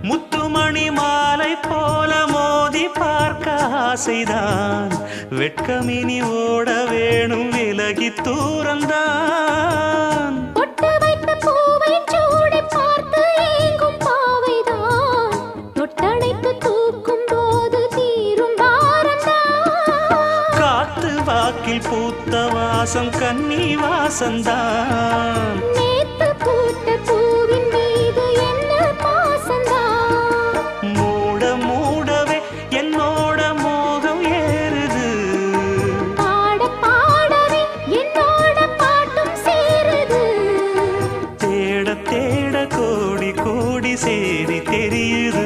முத்துமணி மாலை போல மோதி பார்க்க ஆசைதான். வெட்கமினி ஓட வேணும் விலகி தூரந்தான். பொட்டு வைத்த பூவை சூடி பார்த்து ஏங்கும் பாவைதான். தொட்டணைத்து தூக்கும் போது தீரும் பாரந்தான். காத்து வாக்கில் பூத்த வாசம் கன்னி வாசந்தான். நேத்து பூத்த பூவின் மீது என்ன பாசந்தான். மூட மூடவே என்னோட மோகம் ஏறுது. பாட பாடவே என்னோட பாட்டும் சேருது. தேட தேட கோடி கோடி சேரி தெரியுது.